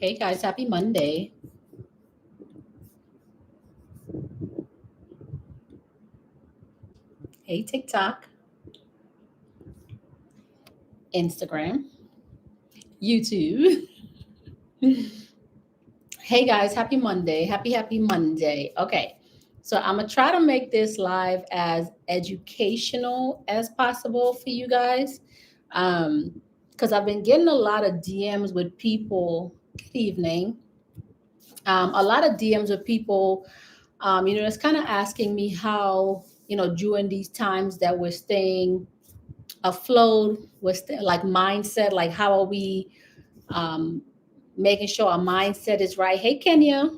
Hey guys, happy Monday. Hey TikTok, Instagram, YouTube. Hey guys, happy Monday. Happy Monday. Okay. So I'm going to try to make this live as educational as possible for you guys. Because I've been getting a lot of DMs with people. Good evening. A lot of DMs with people, it's kind of asking me how, during these times that we're staying afloat, like mindset, like how are we um, making sure our mindset is right. Hey, Kenya,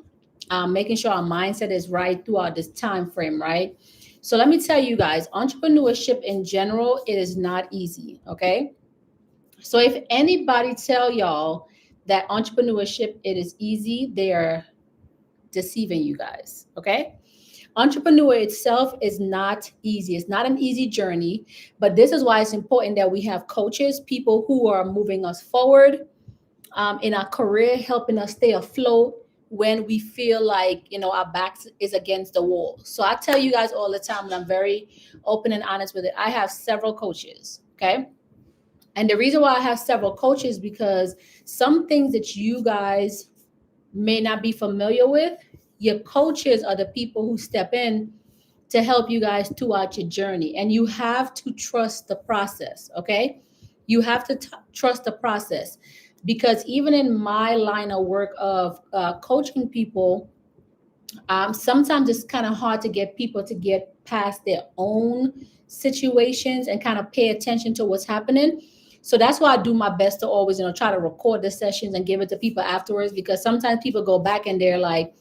making sure our mindset is right throughout this time frame, right? So let me tell you guys, entrepreneurship in general, it is not easy, okay? So if anybody tell y'all that entrepreneurship, it is easy, they're deceiving you guys, okay? Entrepreneur itself is not easy. It's not an easy journey, but this is why it's important that we have coaches, people who are moving us forward in our career, helping us stay afloat when we feel like, our back is against the wall. So I tell you guys all the time, and I'm very open and honest with it. I have several coaches, okay? And the reason why I have several coaches, because some things that you guys may not be familiar with, your coaches are the people who step in to help you guys throughout your journey. And you have to trust the process, okay? You have to trust the process, because even in my line of work of coaching people, sometimes it's kind of hard to get people to get past their own situations and kind of pay attention to what's happening. So that's why I do my best to always, try to record the sessions and give it to people afterwards, because sometimes people go back and they're like,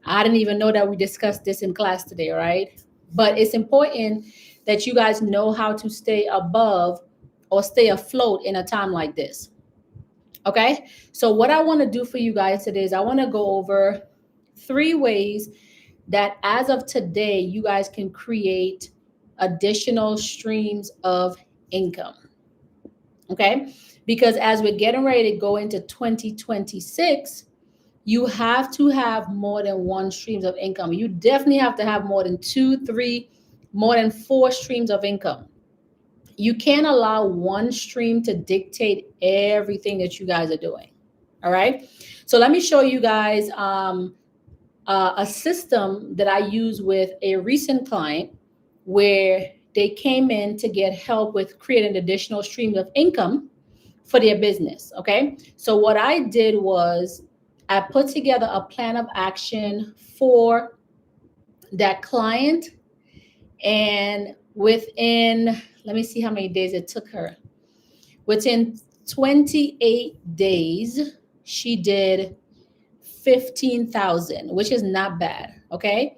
I didn't even know that we discussed this in class today, right? But it's important that you guys know how to stay above or stay afloat in a time like this. Okay? So what I want to do for you guys today is I want to go over 3 ways that as of today, you guys can create additional streams of income. Okay? Because as we're getting ready to go into 2026, you have to have more than 1 streams of income. You definitely have to have more than 2, 3, more than 4 streams of income. You can't allow one stream to dictate everything that you guys are doing. All right. So let me show you guys a system that I use with a recent client, where they came in to get help with creating additional streams of income for their business. Okay. So what I did was I put together a plan of action for that client. And within, let me see how many days it took her. Within 28 days, she did 15,000, which is not bad. Okay.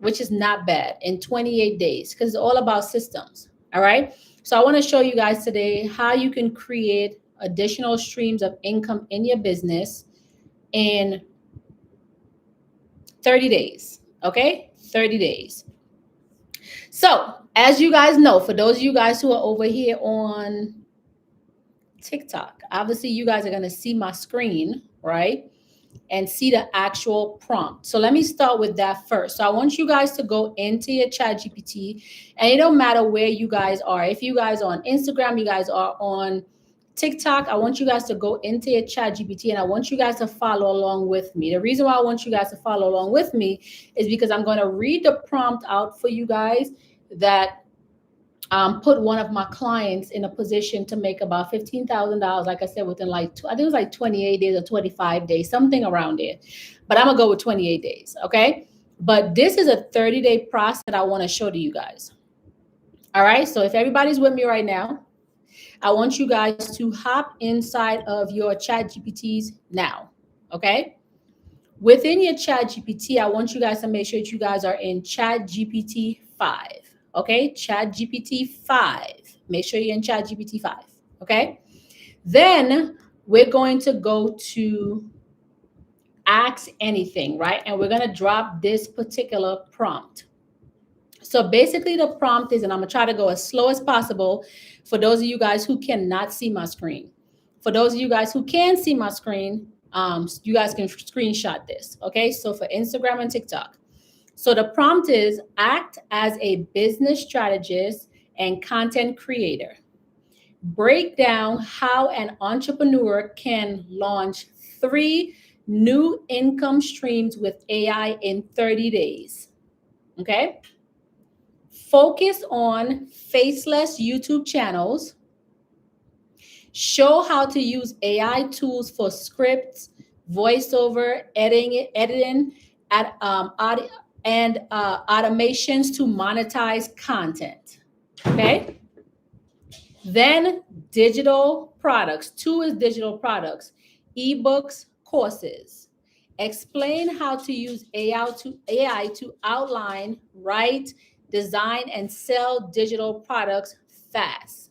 Which is not bad in 28 days, because it's all about systems. All right. So I want to show you guys today how you can create additional streams of income in your business in 30 days. Okay. 30 days. So as you guys know, for those of you guys who are over here on TikTok, obviously you guys are going to see my screen, right? And see the actual prompt. So let me start with that first. So I want you guys to go into your chat GPT, and it don't matter where you guys are. If you guys are on Instagram, you guys are on TikTok, I want you guys to go into your chat GPT, and I want you guys to follow along with me. The reason why I want you guys to follow along with me is because I'm going to read the prompt out for you guys that put one of my clients in a position to make about $15,000, like I said, within I think it was like 28 days or 25 days, something around there. But I'm going to go with 28 days, okay? But this is a 30-day process that I want to show to you guys. All right, so if everybody's with me right now, I want you guys to hop inside of your chat GPTs now, okay? Within your chat GPT, I want you guys to make sure that you guys are in chat GPT 5. Okay, Chat GPT 5. Make sure you're in Chat GPT 5. Okay. Then we're going to go to Ask Anything, right? And we're going to drop this particular prompt. So basically the prompt is, and I'm going to try to go as slow as possible for those of you guys who cannot see my screen. For those of you guys who can see my screen, You guys can screenshot this. Okay, so for Instagram and TikTok. So the prompt is act as a business strategist and content creator. Break down how an entrepreneur can launch 3 new income streams with AI in 30 days. Okay. Focus on faceless YouTube channels. Show how to use AI tools for scripts, voiceover, editing, and automations to monetize content. Okay. Then digital products. 2 is digital products, eBooks, courses. Explain how to use AI to outline, write, design, and sell digital products fast.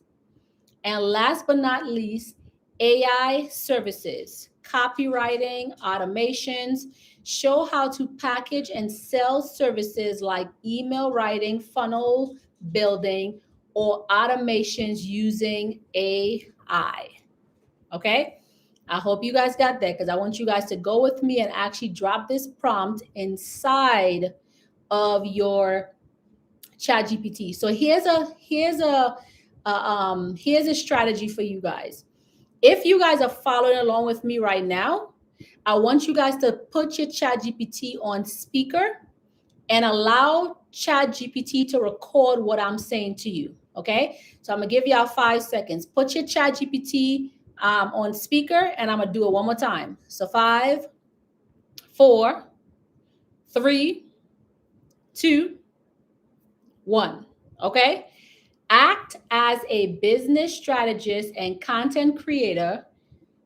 And last but not least, AI services, copywriting, automations. Show how to package and sell services like email writing, funnel building, or automations using AI. Okay? I hope you guys got that, because I want you guys to go with me and actually drop this prompt inside of your ChatGPT. So here's a strategy for you guys. If you guys are following along with me right now, I want you guys to put your ChatGPT on speaker and allow ChatGPT to record what I'm saying to you. Okay, so I'm gonna give y'all 5 seconds. Put your ChatGPT on speaker, and I'm gonna do it one more time. So 5, 4, 3, 2, 1. Okay. Act as a business strategist and content creator.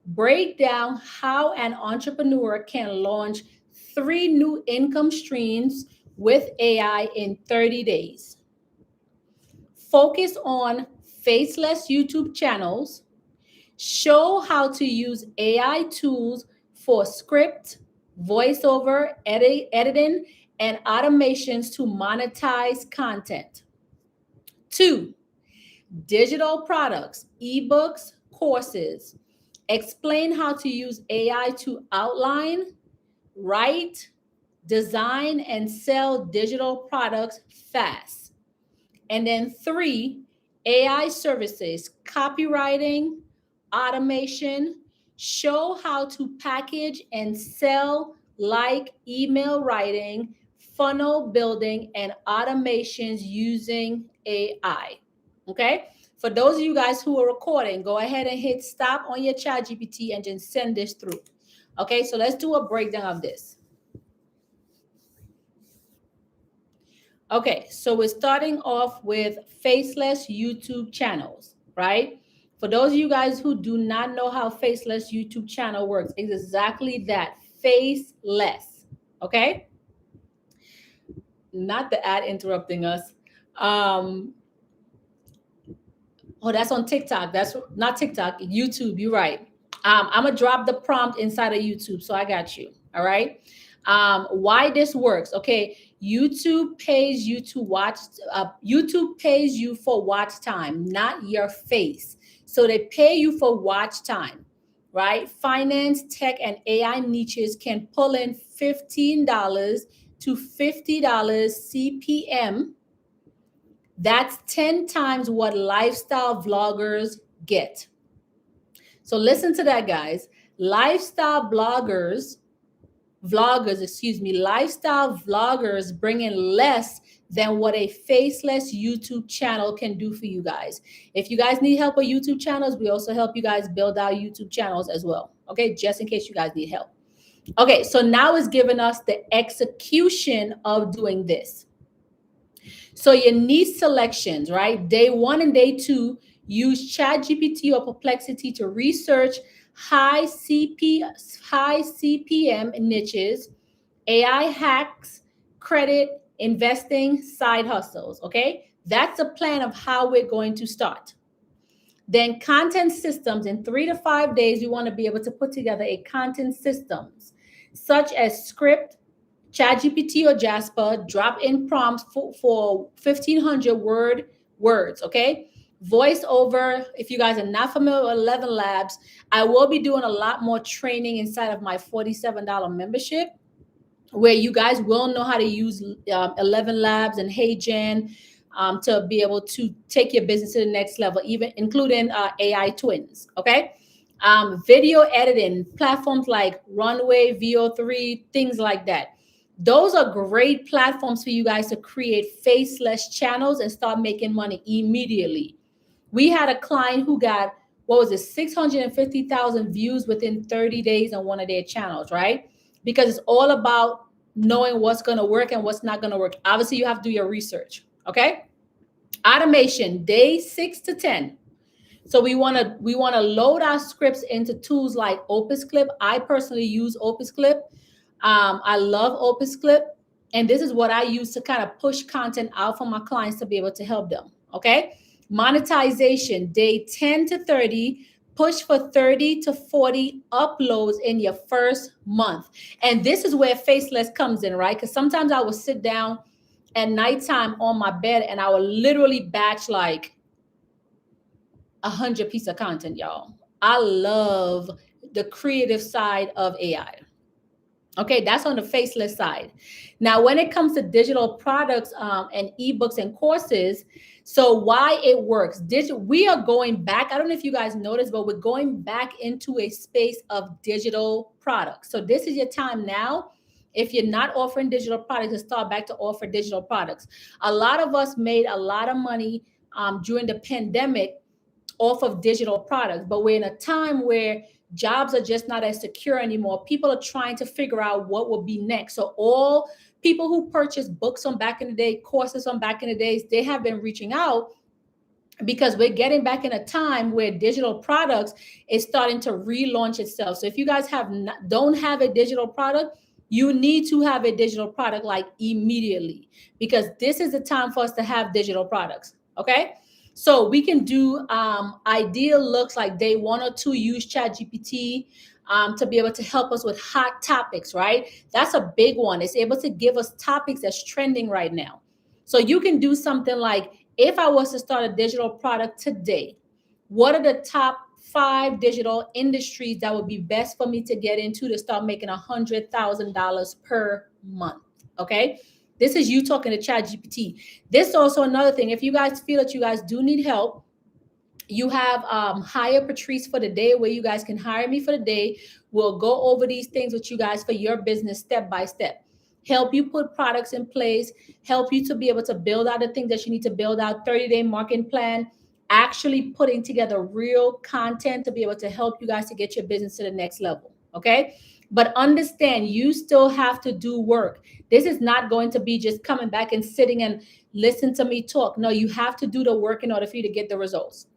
Break down how an entrepreneur can launch 3 new income streams with AI in 30 days. Focus on faceless YouTube channels. Show how to use AI tools for script, voiceover, editing, and automations to monetize content. 2, digital products, eBooks, courses. Explain how to use AI to outline, write, design, and sell digital products fast. And then 3, AI services, copywriting, automation. Show how to package and sell like email writing, funnel building, and automations using AI. Okay. For those of you guys who are recording, go ahead and hit stop on your ChatGPT and just send this through. Okay, so let's do a breakdown of this. Okay, so we're starting off with faceless YouTube channels, right? For those of you guys who do not know how faceless YouTube channel works, it's exactly that, faceless. Okay? Not the ad interrupting us. Oh, that's on TikTok. That's not TikTok, YouTube. You're right. I'm gonna drop the prompt inside of YouTube, so I got you. All right. Why this works? Okay, YouTube pays you to watch. YouTube pays you for watch time, not your face. So they pay you for watch time, right? Finance, tech, and AI niches can pull in $15 to $50 CPM. That's 10 times what lifestyle vloggers get. So listen to that, guys. Lifestyle vloggers bring in less than what a faceless YouTube channel can do for you guys. If you guys need help with YouTube channels, we also help you guys build out YouTube channels as well. Okay, just in case you guys need help. Okay, so now it's giving us the execution of doing this. So your niche selections, right? Day 1 and day 2, use ChatGPT or Perplexity to research high CPM niches, AI hacks, credit, investing, side hustles. Okay, that's a plan of how we're going to start. Then content systems. In 3 to 5 days, we want to be able to put together a content systems such as script, ChatGPT or Jasper, drop in prompts for 1,500 words, okay? Voiceover, if you guys are not familiar with 11 Labs, I will be doing a lot more training inside of my $47 membership, where you guys will know how to use 11 Labs and HeyGen to be able to take your business to the next level, even including AI twins. Okay. Video editing platforms like Runway, VO3, things like that. Those are great platforms for you guys to create faceless channels and start making money immediately. We had a client who got, what was it, 650,000 views within 30 days on one of their channels, right? Because it's all about knowing what's going to work and what's not going to work. Obviously, you have to do your research, okay? Automation, day 6 to 10. So we want to load our scripts into tools like Opus Clip. I personally use Opus Clip. I love Opus Clip, and this is what I use to kind of push content out for my clients to be able to help them. Okay, monetization, day 10 to 30. Push for 30 to 40 uploads in your first month, and this is where Faceless comes in, right? Because sometimes I will sit down at nighttime on my bed and I will literally batch like 100 pieces of content, y'all. I love the creative side of AI. Okay, that's on the faceless side. Now, when it comes to digital products and eBooks and courses, so why it works, we are going back. I don't know if you guys noticed, but we're going back into a space of digital products. So this is your time now. If you're not offering digital products, to start back to offer digital products. A lot of us made a lot of money during the pandemic off of digital products, but we're in a time where jobs are just not as secure anymore. People are trying to figure out what will be next. So all people who purchased books on back in the day, courses on back in the days, they have been reaching out because we're getting back in a time where digital products is starting to relaunch itself. So if you guys don't have a digital product, you need to have a digital product like immediately, because this is the time for us to have digital products. Okay. So we can do ideal looks like day 1 or 2, use ChatGPT to be able to help us with hot topics, right? That's a big one. It's able to give us topics that's trending right now. So you can do something like, if I was to start a digital product today, what are the top 5 digital industries that would be best for me to get into to start making $100,000 per month? Okay. This is you talking to ChatGPT. This is also another thing. If you guys feel that you guys do need help, you have hire Patrice for the day, where you guys can hire me for the day. We'll go over these things with you guys for your business step by step. Help you put products in place, help you to be able to build out the things that you need to build out, 30-day marketing plan, actually putting together real content to be able to help you guys to get your business to the next level. Okay. But understand, you still have to do work. This is not going to be just coming back and sitting and listen to me talk. No, you have to do the work in order for you to get the results.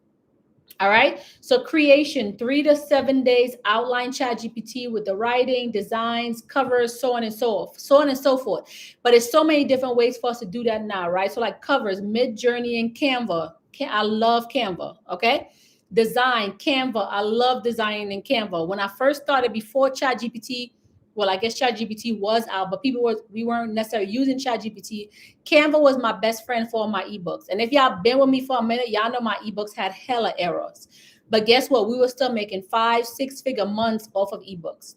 All right. So creation, 3 to 7 days, outline ChatGPT with the writing, designs, covers, so on and so forth. But it's so many different ways for us to do that now, right? So like covers, Midjourney and Canva. I love Canva. Okay. Design, Canva. I love designing in Canva. When I first started, before ChatGPT, well, I guess ChatGPT was out, but we weren't necessarily using ChatGPT. Canva was my best friend for my ebooks. And if y'all been with me for a minute, y'all know my ebooks had hella errors. But guess what? We were still making 5-6-figure months off of ebooks.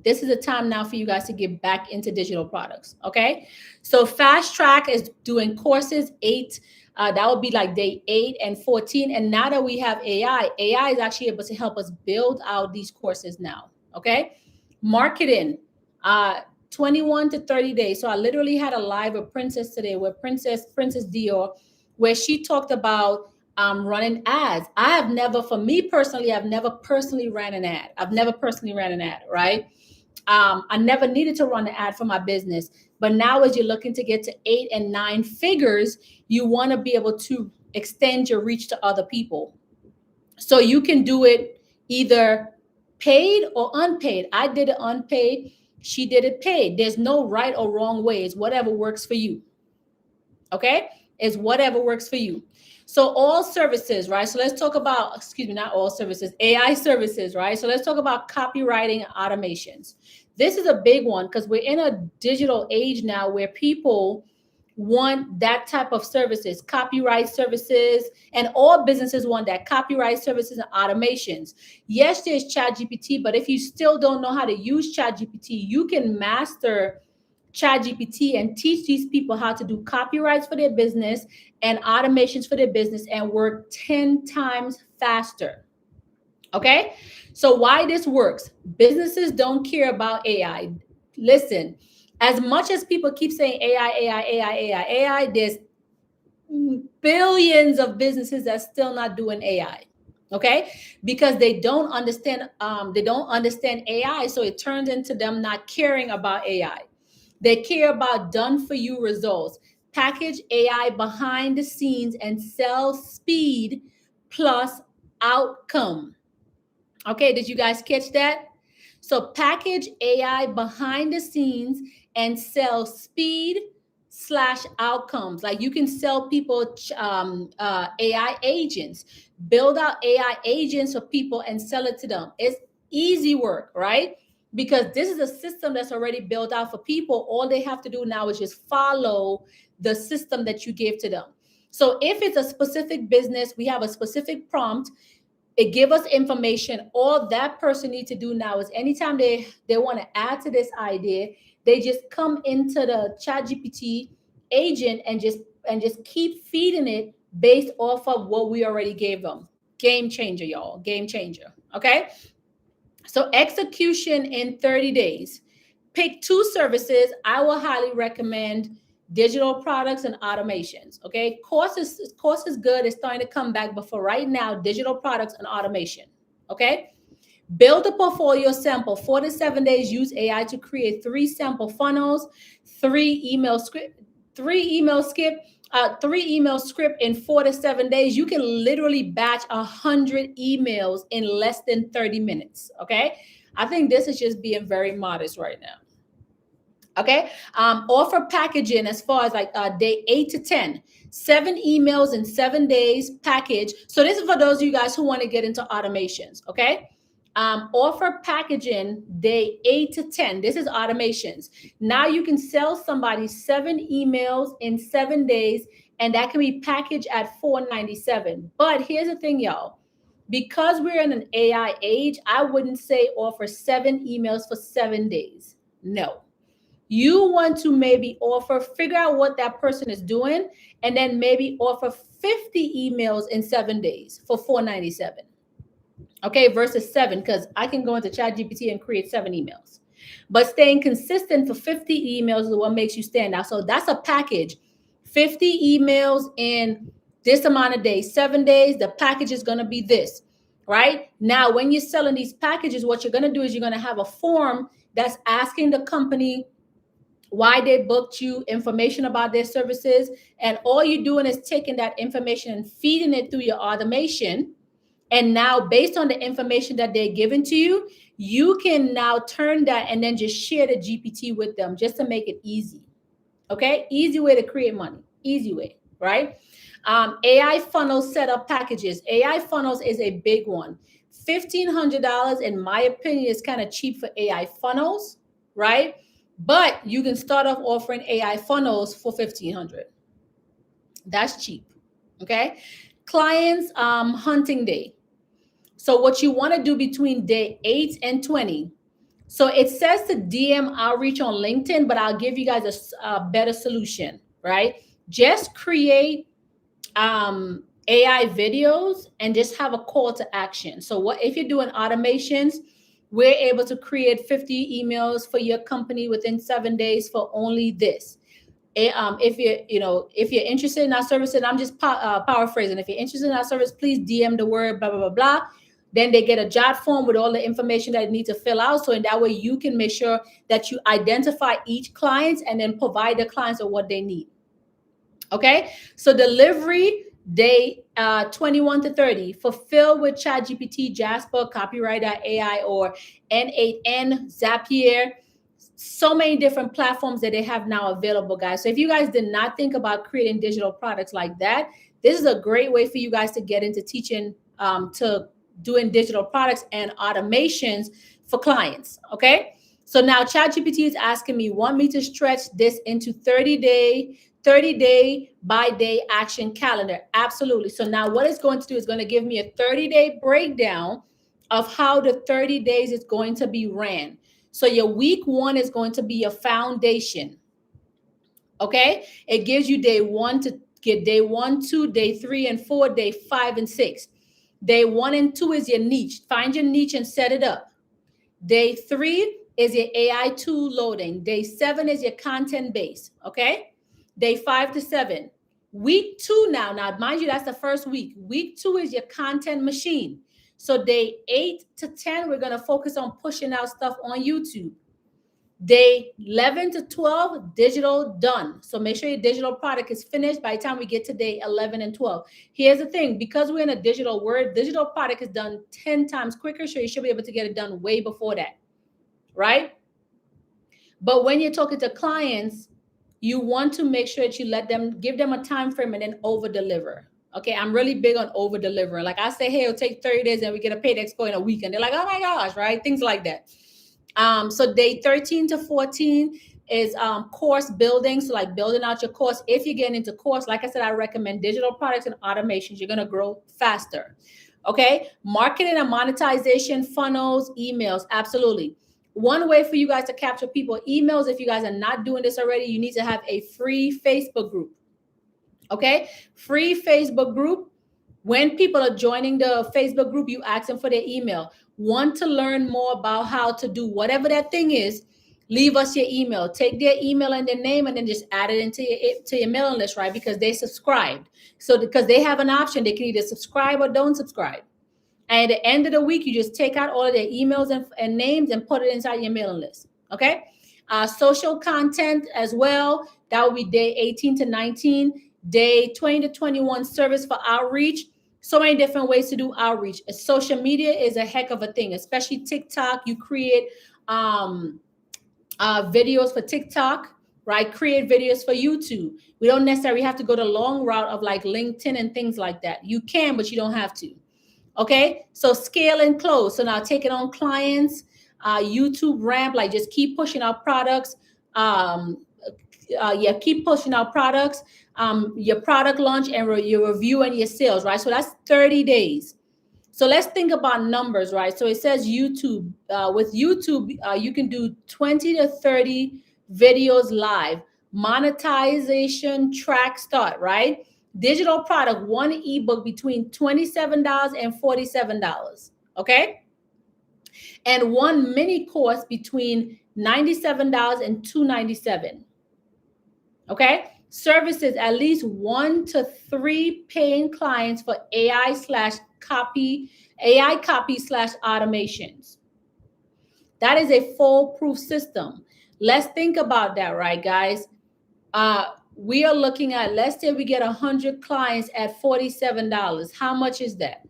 This is the time now for you guys to get back into digital products. Okay. So Fast Track is doing courses 8. That would be like day 8 and 14. And now that we have AI is actually able to help us build out these courses now. Okay. Marketing, 21 to 30 days. So I literally had a live with Princess today, with Princess Dior, where she talked about running ads. For me personally, I've never personally ran an ad. Right? I never needed to run an ad for my business. But now, as you're looking to get to 8 and 9 figures, you want to be able to extend your reach to other people. So you can do it either paid or unpaid. I did it unpaid. She did it paid. There's no right or wrong way. It's whatever works for you. Okay? It's whatever works for you. So all services, right? So let's talk about, not all services, AI services, right? So let's talk about copywriting and automations. This is a big one because we're in a digital age now where people want that type of services, copyright services, and all businesses want that, copyright services and automations. Yes, there's ChatGPT, but if you still don't know how to use ChatGPT, you can master ChatGPT and teach these people how to do copyrights for their business and automations for their business and work 10 times faster. Okay? So why this works? Businesses don't care about AI. Listen, as much as people keep saying AI, AI, AI, AI, AI, there's billions of businesses that's still not doing AI. Okay, because they don't understand AI, so it turns into them not caring about AI. They care about done for you results. Package AI behind the scenes and sell speed plus outcome. Okay, did you guys catch that? So package AI behind the scenes and sell speed slash outcomes. Like you can sell people AI agents, build out AI agents for people and sell it to them. It's easy work, right? Because this is a system that's already built out for people. All they have to do now is just follow the system that you give to them. So if it's a specific business, we have a specific prompt, it give us information. All that person needs to do now is anytime they want to add to this idea, they just come into the ChatGPT agent and just keep feeding it based off of what we already gave them. Game changer, y'all. Game changer. Okay. So execution in 30 days. Pick 2 services. I will highly recommend digital products and automations. Okay. Course is good. It's starting to come back, but for right now, digital products and automation. Okay. Build a portfolio sample. 4 to 7 days. Use AI to create 3 sample funnels, 3 email script, 3 email script in 4 to 7 days. You can literally batch 100 emails in less than 30 minutes. Okay. I think this is just being very modest right now. Okay. Offer packaging as far as like day 8 to 10, 7 emails in 7 days package. So this is for those of you guys who want to get into automations. Okay. Offer packaging day 8 to 10. This is automations. Now you can sell somebody 7 emails in 7 days, and that can be packaged at $4.97. But here's the thing, y'all. Because we're in an AI age, I wouldn't say offer 7 emails for 7 days. No. You want to maybe figure out what that person is doing, and then maybe offer 50 emails in 7 days for $4.97. Okay, versus 7, because I can go into ChatGPT and create 7 emails. But staying consistent for 50 emails is what makes you stand out. So that's a package. 50 emails in this amount of days, 7 days, the package is going to be this, right? Now, when you're selling these packages, what you're going to do is you're going to have a form that's asking the company why they booked you, information about their services. And all you're doing is taking that information and feeding it through your automation. And now, based on the information that they're giving to you, you can now turn that and then just share the GPT with them just to make it easy. Okay? Easy way to create money. Easy way, right? AI funnel setup packages. AI funnels is a big one. $1,500, in my opinion, is kind of cheap for AI funnels, right? But you can start off offering AI funnels for $1,500. That's cheap. Okay? Clients hunting day. So what you want to do between day 8 and 20. So it says to DM outreach on LinkedIn, but I'll give you guys a better solution, right? Just create AI videos and just have a call to action. So what if you're doing automations, we're able to create 50 emails for your company within 7 days for only this. If you're interested in our service, and I'm just paraphrasing, if you're interested in our service, please DM the word blah blah blah blah. Then they get a jot form with all the information that they need to fill out. So in that way, you can make sure that you identify each client and then provide the clients with what they need. Okay. So delivery day 21 to 30, fulfill with ChatGPT, Jasper, Copywriter.ai, or N8N, Zapier. So many different platforms that they have now available, guys. So if you guys did not think about creating digital products like that, this is a great way for you guys to get into teaching, to doing digital products and automations for clients. Okay. So now ChatGPT is asking me, want me to stretch this into 30 30-day by day action calendar. Absolutely. So now what it's going to do is going to give me a 30-day breakdown of how the 30 days is going to be ran. So your week 1 is going to be your foundation. Okay. It gives you day 1 to get day 1, 2, day 3 and 4, day 5 and 6. Day 1 and 2 is your niche. Find your niche and set it up. Day 3 is your AI tool loading. Day 7 is your content base. Okay. Day 5 to 7. Week 2 now mind you, that's the first week. Week 2 is your content machine. So day 8 to 10, we're going to focus on pushing out stuff on YouTube. Day 11 to 12, digital done. So make sure your digital product is finished by the time we get to day 11 and 12. Here's the thing, because we're in a digital world, digital product is done 10 times quicker. So you should be able to get it done way before that, right? But when you're talking to clients, you want to make sure that you give them a time frame and then over deliver. Okay, I'm really big on over delivering. Like I say, hey, it'll take 30 days and we get a paid expo in a week. And they're like, oh my gosh, right? Things like that. So day 13 to 14 is course building. So like building out your course. If you're getting into course, like I said, I recommend digital products and automations. You're going to grow faster. Okay. Marketing and monetization, funnels, emails. Absolutely. One way for you guys to capture people, emails, if you guys are not doing this already, you need to have a free Facebook group. Okay. Free Facebook group. When people are joining the Facebook group, you ask them for their email. Want to learn more about how to do whatever that thing is, leave us your email. Take their email and their name and then just add it into your mailing list, right? Because they subscribed. So because they have an option, they can either subscribe or don't subscribe. And at the end of the week, you just take out all of their emails and names and put it inside your mailing list. Okay. Social content as well. That will be day 18 to 19. Day 20 to 21, service for outreach. So many different ways to do outreach. Social media is a heck of a thing, especially TikTok. You create videos for TikTok, right? Create videos for YouTube. We don't necessarily have to go the long route of like LinkedIn and things like that. You can, but you don't have to. Okay. So scale and close. So now taking on clients, YouTube ramp, like just keep pushing out products. Keep pushing out products, your product launch and your review and your sales, right? So that's 30 days. So let's think about numbers, right? So it says YouTube. With YouTube, you can do 20 to 30 videos live. Monetization track start, right? Digital product, one ebook between $27 and $47, okay? And one mini course between $97 and $297. Okay. Services, at least 1 to 3 paying clients for AI copy / automations. That is a foolproof system. Let's think about that, right, guys? We are looking at, let's say we get 100 clients at $47. How much is that?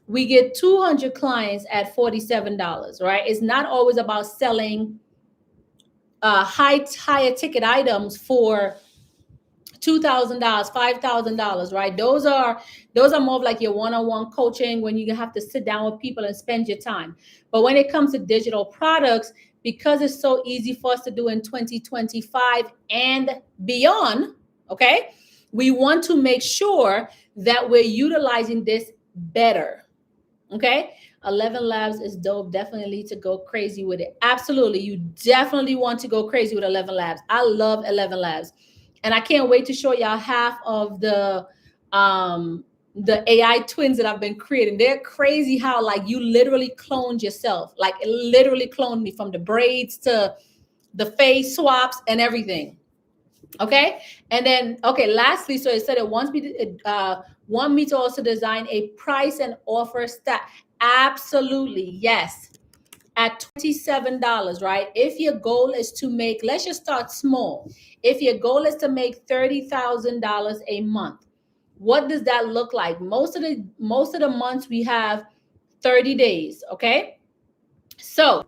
We get 200 clients at $47, right? It's not always about selling higher ticket items for $2,000, $5,000, right? Those are more of like your one-on-one coaching when you have to sit down with people and spend your time. But when it comes to digital products, because it's so easy for us to do in 2025 and beyond, okay, we want to make sure that we're utilizing this better. Okay. 11 Labs is dope. Definitely need to go crazy with it. Absolutely. You definitely want to go crazy with 11 Labs. I love 11 Labs. And I can't wait to show y'all half of the AI twins that I've been creating. They're crazy how like you literally cloned yourself. Like it literally cloned me from the braids to the face swaps and everything. Okay. And then, okay, lastly, so it said it wants me to also design a price and offer stack. Absolutely. Yes. At $27, right? If your goal is to make, let's just start small. If your goal is to make $30,000 a month, what does that look like? Most of the months we have 30 days. Okay. So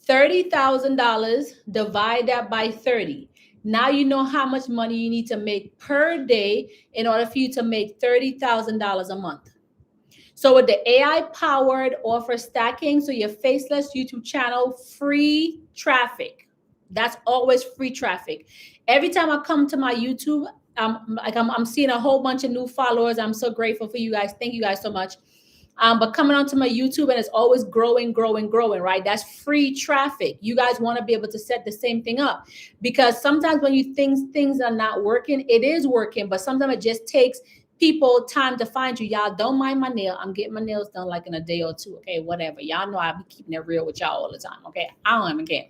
$30,000, divide that by 30. Now you know how much money you need to make per day in order for you to make $30,000 a month. So with the AI-powered offer stacking, so your Faceless YouTube channel, free traffic, That's always free traffic. Every time I come to my YouTube, I'm seeing a whole bunch of new followers. I'm so grateful for you guys. Thank you guys so much. But coming onto my YouTube, and it's always growing, growing, growing, right? That's free traffic. You guys want to be able to set the same thing up, because sometimes when you think things are not working, it is working, but sometimes it just takes people time to find you. Y'all don't mind my nail. I'm getting my nails done like in a day or two. Okay, whatever. Y'all know I be keeping it real with y'all all the time. Okay, I don't even care.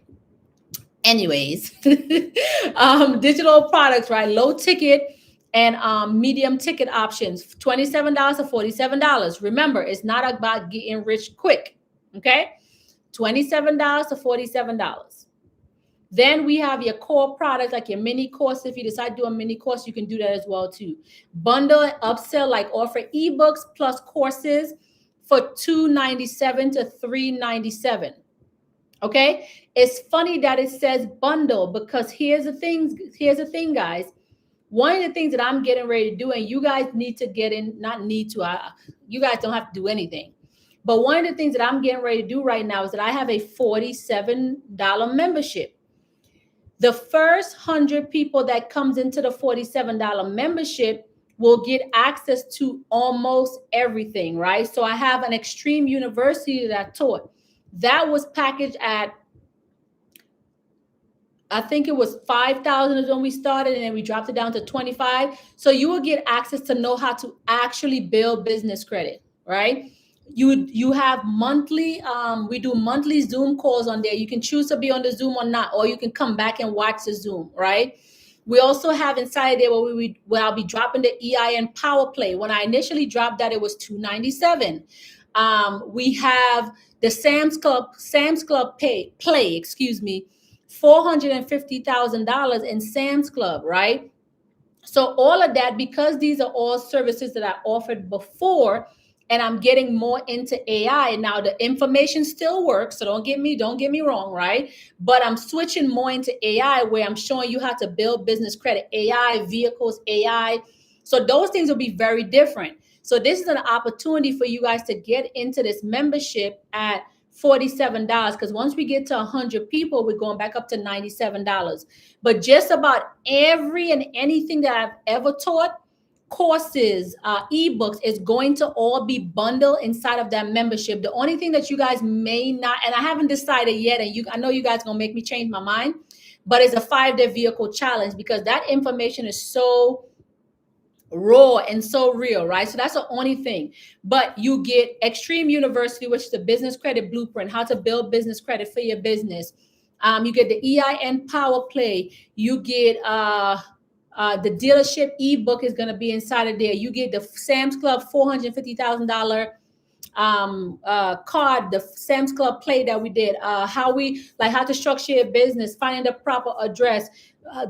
Anyways, digital products, right? Low ticket and medium ticket options, $27 to $47. Remember, it's not about getting rich quick. Okay, $27 to $47. Then we have your core products, like your mini course. If you decide to do a mini course, you can do that as well too. Bundle and upsell, like offer eBooks plus courses for $297 to $397. Okay, it's funny that it says bundle, because here's the thing, guys. One of the things that I'm getting ready to do, and you guys need to get in, not need to, you guys don't have to do anything. But one of the things that I'm getting ready to do right now is that I have a $47 membership. The first 100 people that comes into the $47 membership will get access to almost everything, right? So I have an extreme university that I taught. That was packaged at, I think it was 5,000 is when we started, and then we dropped it down to 25. So you will get access to know how to actually build business credit, right? You have monthly, we do monthly Zoom calls on there. You can choose to be on the Zoom or not, or you can come back and watch the Zoom, right? We also have inside there where I'll be dropping the EIN Power Play. When I initially dropped that, it was $297. We have the Sam's Club Play, $450,000 in Sam's Club, right? So all of that, because these are all services that I offered before, and I'm getting more into AI. Now the information still works, so don't get me wrong, right? But I'm switching more into AI, where I'm showing you how to build business credit, AI, vehicles, AI. So those things will be very different. So this is an opportunity for you guys to get into this membership at $47, because once we get to 100 people, we're going back up to $97. But just about every and anything that I've ever taught, courses, eBooks, is going to all be bundled inside of that membership. The only thing that you guys may not, and I haven't decided yet, and I know you guys gonna make me change my mind, but it's a 5-day vehicle challenge, because that information is so raw and so real, right? So that's the only thing. But you get Extreme University, which is the business credit blueprint, how to build business credit for your business. You get the EIN Power Play. You get the dealership ebook is going to be inside of there. You get the Sam's Club $450,000 card, the Sam's Club play that we did, how to structure your business, finding the proper address,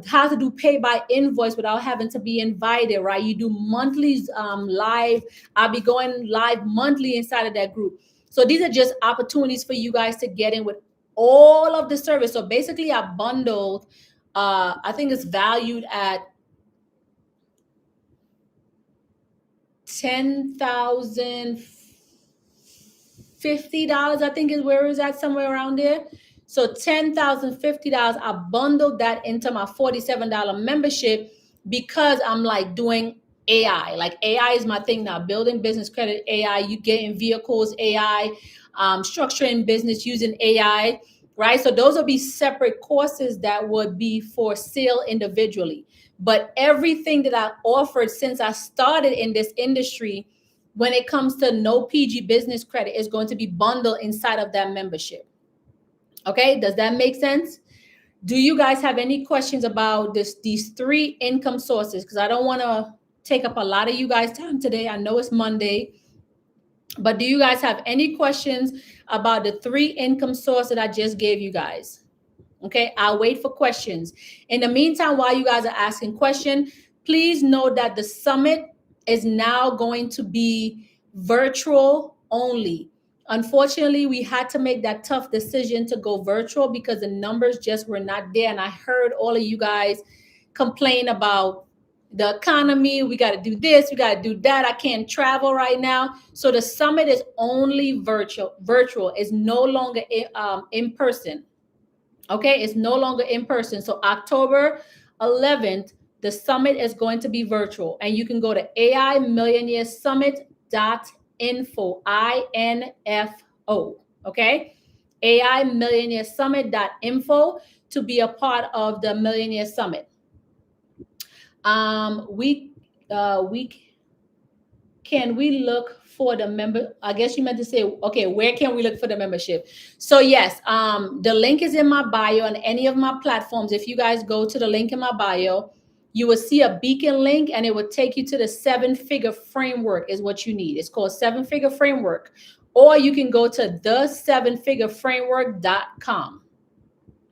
how to do pay by invoice without having to be invited, right? You do monthly live. I'll be going live monthly inside of that group. So these are just opportunities for you guys to get in with all of the service. So basically I bundled, I think it's valued at $10,050, I think is where is that, somewhere around there. So $10,050, I bundled that into my $47 membership, because I'm like doing AI. Like AI is my thing now, building business credit, AI, you getting vehicles, AI, structuring business using AI, right? So those will be separate courses that would be for sale individually. But everything that I offered since I started in this industry, when it comes to no PG business credit, is going to be bundled inside of that membership. Okay, does that make sense? Do you guys have any questions about these 3 income sources? Because I don't want to take up a lot of you guys' time today. I know it's Monday, but do you guys have any questions about the 3 income sources that I just gave you guys? Okay, I'll wait for questions. In the meantime, while you guys are asking questions, please know that the summit is now going to be virtual only. Unfortunately, we had to make that tough decision to go virtual because the numbers just were not there. And I heard all of you guys complain about the economy. We got to do this, we got to do that. I can't travel right now. So the summit is only virtual. Virtual is no longer in person. Okay, it's no longer in person. So October 11th, the summit is going to be virtual, and you can go to AI Millionaire Summit.info, INFO. Okay, AI Millionaire Summit.info to be a part of the Millionaire Summit. We can we look for the member? I guess you meant to say, okay, where can we look for the membership? So yes, the link is in my bio on any of my platforms. If you guys go to the link in my bio, you will see a beacon link, and it will take you to the 7-figure framework is what you need. It's called 7-figure framework, or you can go to the7figureframework.com.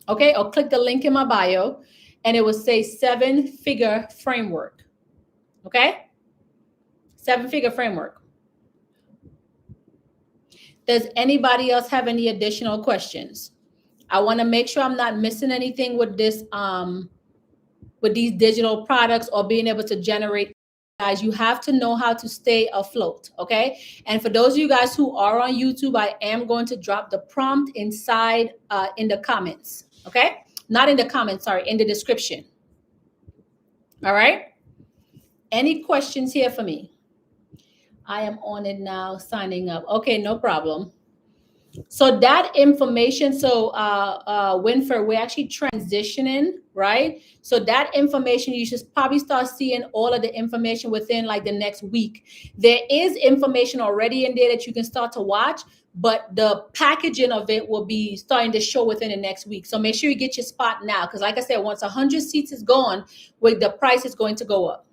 Okay, or click the link in my bio, and it will say 7-figure framework. Okay, 7-figure framework. Does anybody else have any additional questions? I want to make sure I'm not missing anything with this, with these digital products or being able to generate. Guys, you have to know how to stay afloat, okay? And for those of you guys who are on YouTube, I am going to drop the prompt inside in the comments, okay? Not in the comments, sorry, in the description. All right? Any questions here for me? I am on it now, signing up. Okay, no problem. So that information, so Winfred, we're actually transitioning, right? So that information, you should probably start seeing all of the information within like the next week. There is information already in there that you can start to watch, but the packaging of it will be starting to show within the next week. So make sure you get your spot now, because like I said, once 100 seats is gone, the price is going to go up.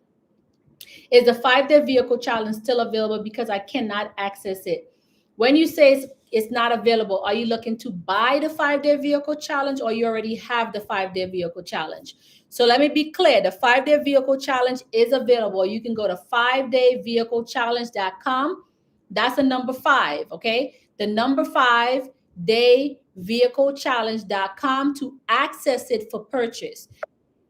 Is the 5-day vehicle challenge still available? Because I cannot access it. When you say it's not available, are you looking to buy the 5-day vehicle challenge, or you already have the 5-day vehicle challenge? So let me be clear. The 5-day vehicle challenge is available. You can go to 5dayvehiclechallenge.com. That's the number 5, okay? The number 5dayvehiclechallenge.com to access it for purchase.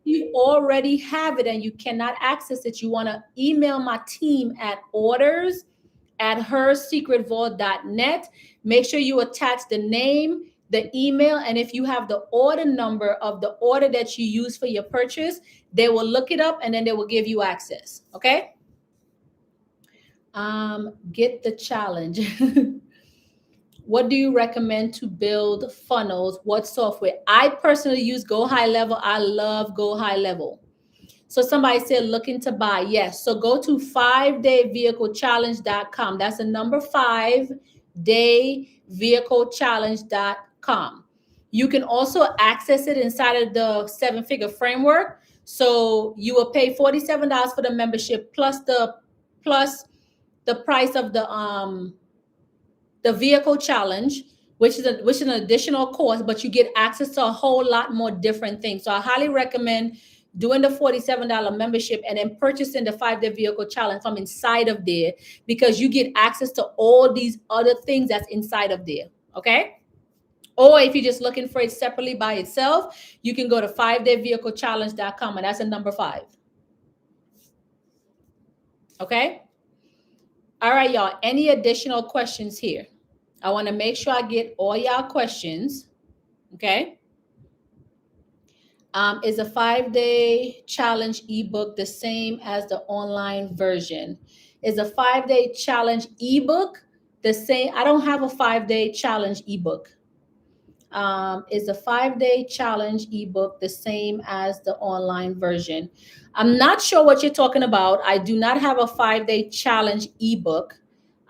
You already have it and you cannot access it, you want to email my team at orders@hersecretvault.net. Make sure you attach the name, the email, and if you have the order number of the order that you use for your purchase, they will look it up and then they will give you access. Okay? Get the challenge. What do you recommend to build funnels? What software? I personally use Go High Level. I love Go High Level. So somebody said looking to buy. Yes. So go to 5dayvehiclechallenge.com. That's the number 5dayvehiclechallenge.com. You can also access it inside of the 7-figure framework. So you will pay $47 for the membership plus the price of the vehicle challenge, which is an additional cost, but you get access to a whole lot more different things. So I highly recommend doing the $47 membership and then purchasing the 5-day vehicle challenge from inside of there, because you get access to all these other things that's inside of there. Okay. Or if you're just looking for it separately by itself, you can go to 5dayvehiclechallenge.com, and that's a number 5. Okay. All right, y'all. Any additional questions here? I want to make sure I get all y'all questions. Okay. Is a 5-day challenge ebook the same as the online version? Is a 5-day challenge ebook the same? I don't have a 5-day challenge ebook. Is the 5-day challenge ebook the same as the online version? I'm not sure what you're talking about. I do not have a 5-day challenge ebook.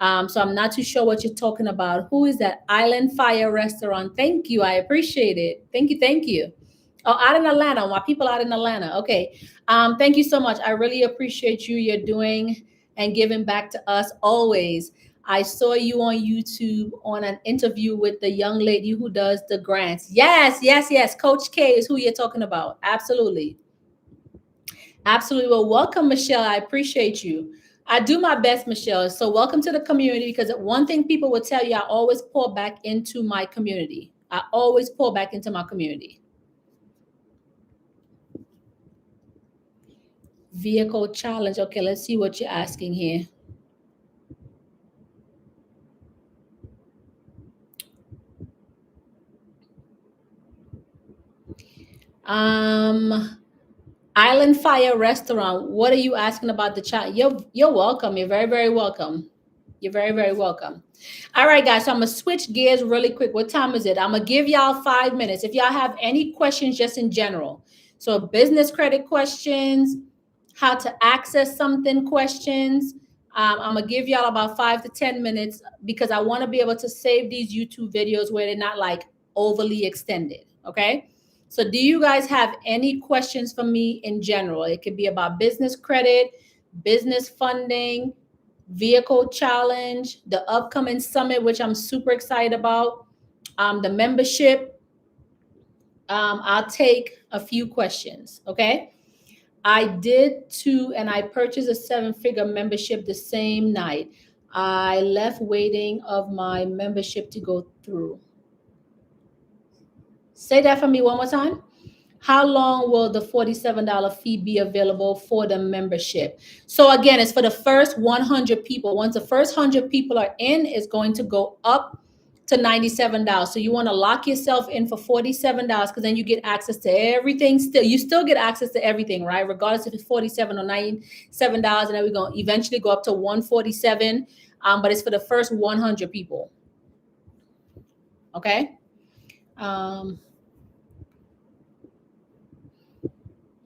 So I'm not too sure what you're talking about. Who is that? Island Fire Restaurant. Thank you. I appreciate it. Thank you. Thank you. Oh, out in Atlanta. My people out in Atlanta. Okay. Thank you so much. I really appreciate you. You're doing and giving back to us always. I saw you on YouTube on an interview with the young lady who does the grants. Yes, yes, yes. Coach K is who you're talking about. Absolutely. Absolutely. Well, welcome, Michelle. I appreciate you. I do my best, Michelle. So welcome to the community, because one thing people will tell you, I always pour back into my community. I always pour back into my community. Vehicle challenge. Okay, let's see what you're asking here. Island Fire Restaurant. What are you asking about the chat? You're welcome. You're very, very welcome. You're very, very welcome. All right, guys. So I'm gonna switch gears really quick. What time is it? I'm gonna give y'all 5 minutes. If y'all have any questions, just in general. So business credit questions, how to access something questions. I'm gonna give y'all about 5 to 10 minutes because I want to be able to save these YouTube videos where they're not like overly extended. Okay. So do you guys have any questions for me in general? It could be about business credit, business funding, vehicle challenge, the upcoming summit, which I'm super excited about, the membership. I'll take a few questions. Okay. I did too, and I purchased a 7-figure membership the same night. I left waiting of my membership to go through. Say that for me one more time. How long will the $47 fee be available for the membership? So again, it's for the first 100 people. Once the first 100 people are in, it's going to go up to $97. So you want to lock yourself in for $47 because then you get access to everything. You still get access to everything, right? Regardless if it's $47 or $97, and then we're going to eventually go up to $147. But it's for the first 100 people. Okay.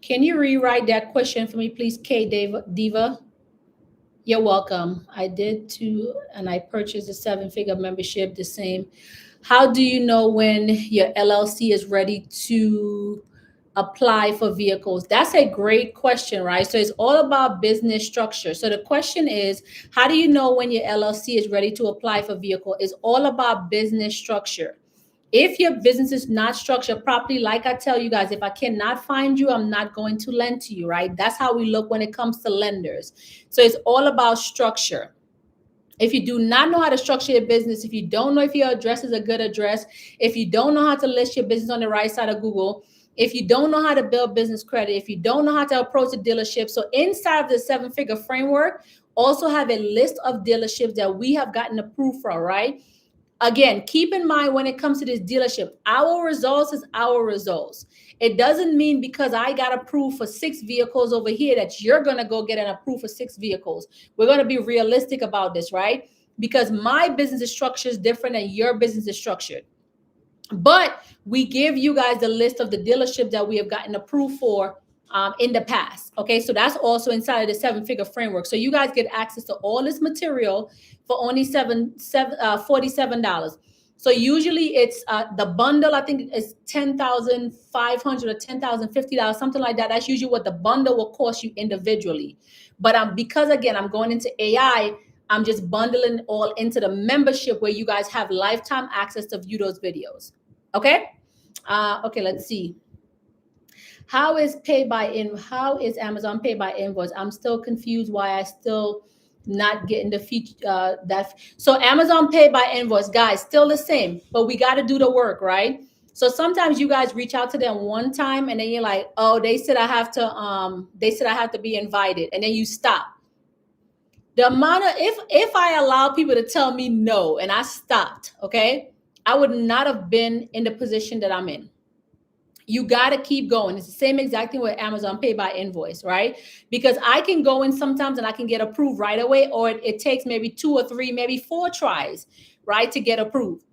Can you rewrite that question for me, please, K Diva? You're welcome. I did too, and I purchased a 7-figure membership the same. How do you know when your LLC is ready to apply for vehicles? That's a great question, right? So it's all about business structure. So the question is, how do you know when your LLC is ready to apply for vehicle? It's all about business structure. If your business is not structured properly, like I tell you guys, if I cannot find you, I'm not going to lend to you, right? That's how we look when it comes to lenders. So it's all about structure. If you do not know how to structure your business, if you don't know if your address is a good address, if you don't know how to list your business on the right side of Google, if you don't know how to build business credit, if you don't know how to approach a dealership. So inside of the 7-figure framework, also have a list of dealerships that we have gotten approved for, right? Again, keep in mind when it comes to this dealership, our results is our results. It doesn't mean because I got approved for 6 vehicles over here that you're going to go get an approved for 6 vehicles. We're going to be realistic about this, right? Because my business structure is different than your business is structured. But we give you guys the list of the dealerships that we have gotten approved for in the past. Okay, so that's also inside of the 7-figure framework. So you guys get access to all this material for only $47. So usually it's the bundle. I think it's $10,500 or $10,050, something like that. That's usually what the bundle will cost you individually. But because again, I'm going into AI. I'm just bundling all into the membership where you guys have lifetime access to view those videos. Okay. Okay. Let's see. How is Amazon pay by invoice? I'm still confused why I still not getting the feature so Amazon pay by invoice, guys, still the same, but we got to do the work, right? So sometimes you guys reach out to them one time and then you're like, oh, they said I have to be invited, and then you stop. The amount of if I allow people to tell me no and I stopped, okay, I would not have been in the position that I'm in. You got to keep going. It's the same exact thing with Amazon pay by invoice, right? Because I can go in sometimes and I can get approved right away, or it takes maybe 2 or 3, maybe 4 tries, right, to get approved.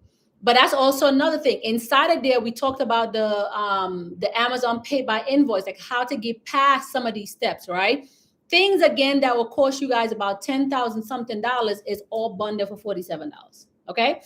But that's also another thing. Inside of there, we talked about the Amazon pay by invoice, like how to get past some of these steps, right? Things again that will cost you guys about $10,000 something is all bundled for $47. Okay.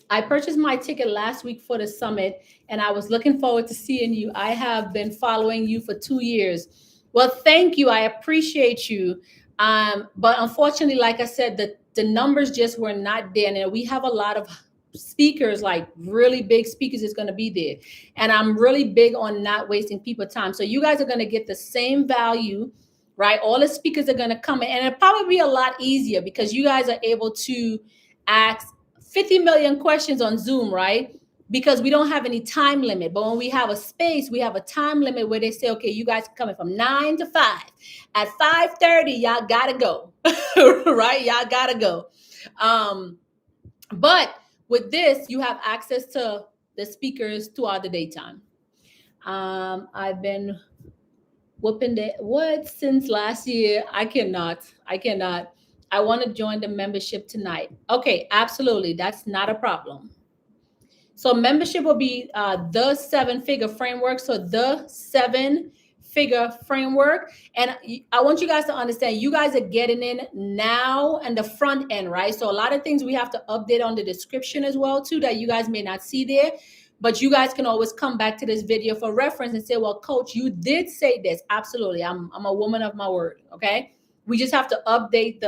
I purchased my ticket last week for the summit, and I was looking forward to seeing you. I have been following you for 2 years. Well, thank you. I appreciate you. But unfortunately, like I said, the numbers just were not there. And we have a lot of speakers, like really big speakers is going to be there. And I'm really big on not wasting people's time. So you guys are going to get the same value, right? All the speakers are going to come in, and it'll probably be a lot easier because you guys are able to ask 50 million questions on Zoom, right? Because we don't have any time limit. But when we have a space, we have a time limit where they say, okay, you guys are coming from 9 to 5. At 5:30, y'all got to go, right? Y'all got to go. But with this, you have access to the speakers throughout the daytime. I've been whooping the what since last year. I cannot. I cannot. I want to join the membership tonight. Okay, absolutely. That's not a problem. So membership will be the seven figure framework. So the seven figure framework. And I want you guys to understand, you guys are getting in now and the front end, right? So a lot of things we have to update on the description as well too, that you guys may not see there. But you guys can always come back to this video for reference and say, well, coach, you did say this. Absolutely. I'm a woman of my word. Okay. We just have to update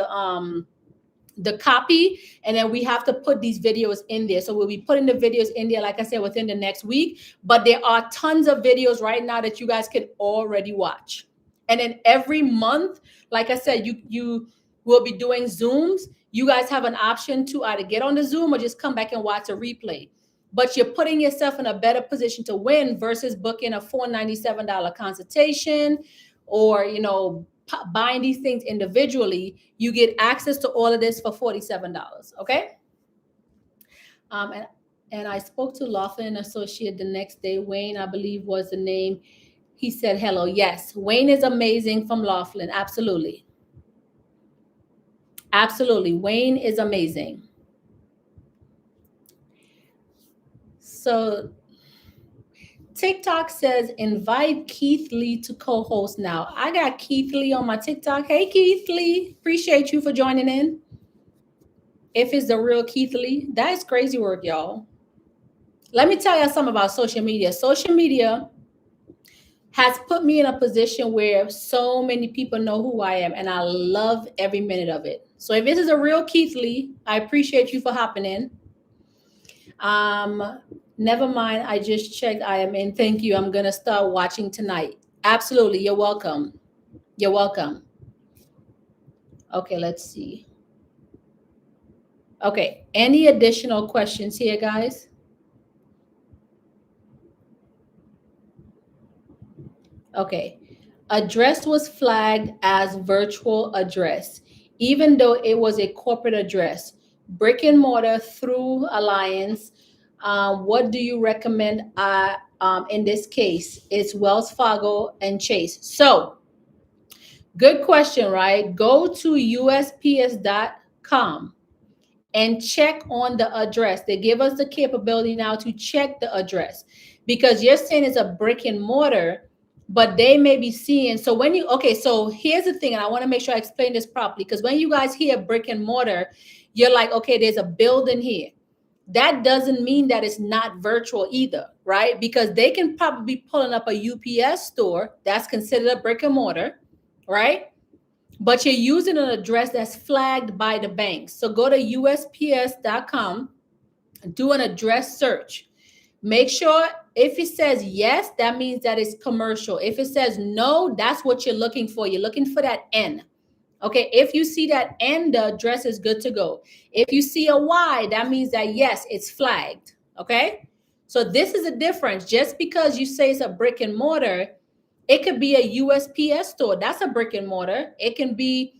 the copy, and then we have to put these videos in there. So we'll be putting the videos in there, like I said, within the next week. But there are tons of videos right now that you guys can already watch. And then every month, like I said, you will be doing Zooms. You guys have an option to either get on the Zoom or just come back and watch a replay. But you're putting yourself in a better position to win versus booking a $497 consultation, or, you know, buying these things individually. You get access to all of this for $47. Okay. And I spoke to Laughlin Associate the next day. Wayne, I believe, was the name. He said hello. Yes, Wayne is amazing from Laughlin. Absolutely. Absolutely. Wayne is amazing. So TikTok says invite Keith Lee to co-host now. I got Keith Lee on my TikTok. Hey, Keith Lee. Appreciate you for joining in. If it's the real Keith Lee, that is crazy work, y'all. Let me tell you something about social media. Social media has put me in a position where so many people know who I am, and I love every minute of it. So if this is a real Keith Lee, I appreciate you for hopping in. Never mind. I just checked. I am in. Thank you. I'm going to start watching tonight. Absolutely. You're welcome. You're welcome. Okay, let's see. Okay. Any additional questions here, guys? Okay. Address was flagged as virtual address, even though it was a corporate address. Brick and mortar through Alliance. What do you recommend in this case? It's Wells Fargo and Chase. So, good question, right? Go to USPS.com and check on the address. They give us the capability now to check the address, because you're saying it's a brick and mortar, but they may be seeing. So when you, okay, so here's the thing, and I want to make sure I explain this properly, because when you guys hear brick and mortar, you're like, okay, there's a building here. That doesn't mean that it's not virtual either, right? Because they can probably be pulling up a UPS store that's considered a brick and mortar, right? But you're using an address that's flagged by the bank. So go to USPS.com, do an address search. Make sure if it says yes, that means that it's commercial. If it says no, that's what you're looking for. You're looking for that N. Okay, if you see that N, the address is good to go. If you see a Y, that means that yes, it's flagged. Okay, so this is a difference. Just because you say it's a brick and mortar, it could be a USPS store. That's a brick and mortar. It can be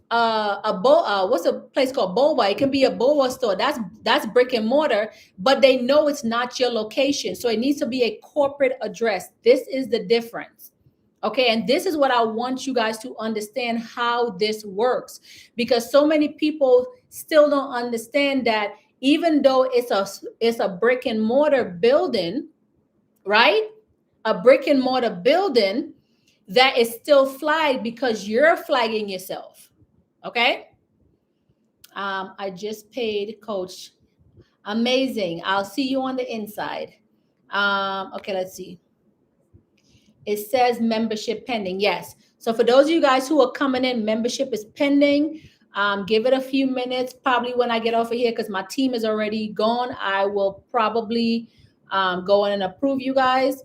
what's a place called Boba? It can be a Boba store. That's brick and mortar, but they know it's not your location. So it needs to be a corporate address. This is the difference. Okay, and this is what I want you guys to understand, how this works, because so many people still don't understand that even though it's a brick and mortar building, right? A brick and mortar building, that is still flagged because you're flagging yourself. Okay. I just paid, coach. Amazing. I'll see you on the inside. Okay, let's see. It says membership pending. Yes. So for those of you guys who are coming in, membership is pending. Give it a few minutes. Probably when I get off of here, because my team is already gone, I will probably go in and approve you guys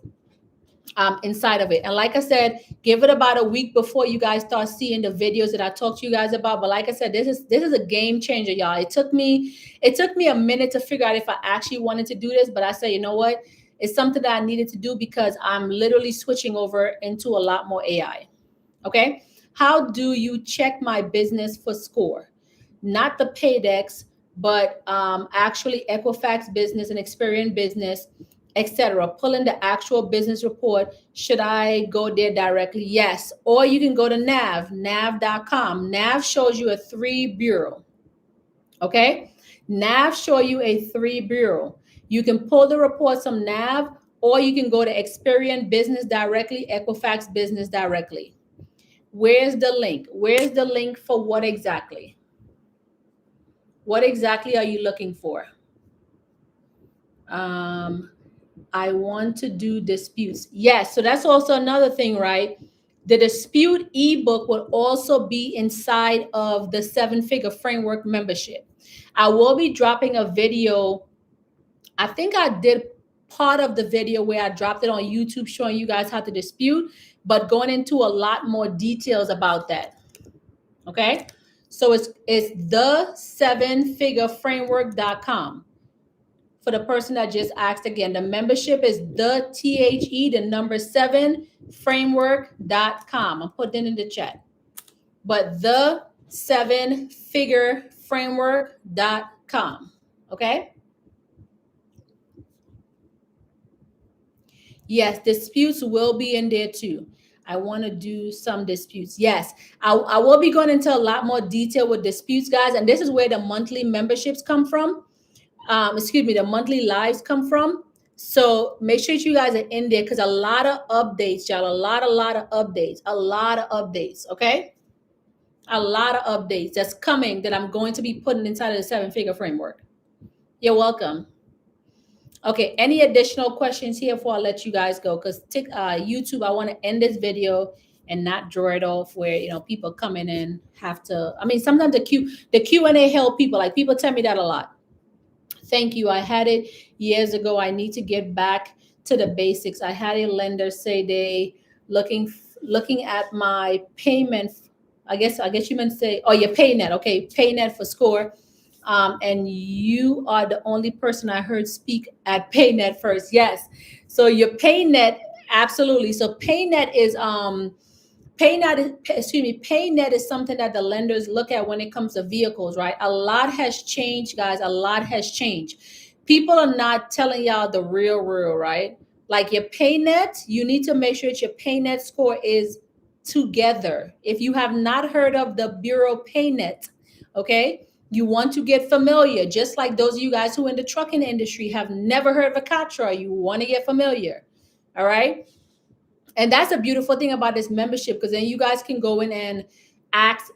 inside of it. And like I said, give it about a week before you guys start seeing the videos that I talked to you guys about. But like I said, this is a game changer, y'all. It took me a minute to figure out if I actually wanted to do this, but I said, you know what? It's something that I needed to do because I'm literally switching over into a lot more AI. Okay. How do you check my business for score? Not the Paydex, but actually Equifax Business and Experian Business. etc. Pull in the actual business report. Should I go there directly? Yes. Or you can go to nav.com. Nav shows you a 3 bureau. Okay? Nav show you a 3 bureau. You can pull the reports from Nav, or you can go to Experian Business directly, Equifax Business directly. Where's the link? Where's the link for what exactly? What exactly are you looking for? I want to do disputes. Yes, so that's also another thing, right? The dispute ebook will also be inside of the 7-figure framework membership. I will be dropping a video. I think I did part of the video where I dropped it on YouTube showing you guys how to dispute, but going into a lot more details about that. Okay? So it's the 7-figure framework.com. For the person that just asked again, the membership is the the number 7 framework.com. I'm putting it in the chat. But the 7-figure framework.com. Okay? Yes, disputes will be in there too. I want to do some disputes. Yes, I will be going into a lot more detail with disputes, guys. And this is where the monthly memberships come from. The monthly lives come from. So make sure you guys are in there because a lot of updates, y'all. A lot of updates. A lot of updates. Okay, a lot of updates that's coming that I'm going to be putting inside of the 7-figure framework. You're welcome. Okay, any additional questions here before I let you guys go? Because YouTube, I want to end this video and not draw it off where people come in and have to. I mean, sometimes the Q&A help people. Like people tell me that a lot. Thank you. I had it years ago. I need to get back to the basics. I had a lender say they looking at my payment. I guess you meant to say, oh, your PayNet. Okay, PayNet for score. And you are the only person I heard speak at PayNet first. Yes. So your PayNet, absolutely. So PayNet is PayNet is something that the lenders look at when it comes to vehicles, right? A lot has changed, guys. A lot has changed. People are not telling y'all the real, right? Like your PayNet, you need to make sure that your PayNet score is together. If you have not heard of the Bureau PayNet, okay, you want to get familiar. Just like those of you guys who are in the trucking industry have never heard of a Katra, you want to get familiar, all right? And that's a beautiful thing about this membership, because then you guys can go in and ask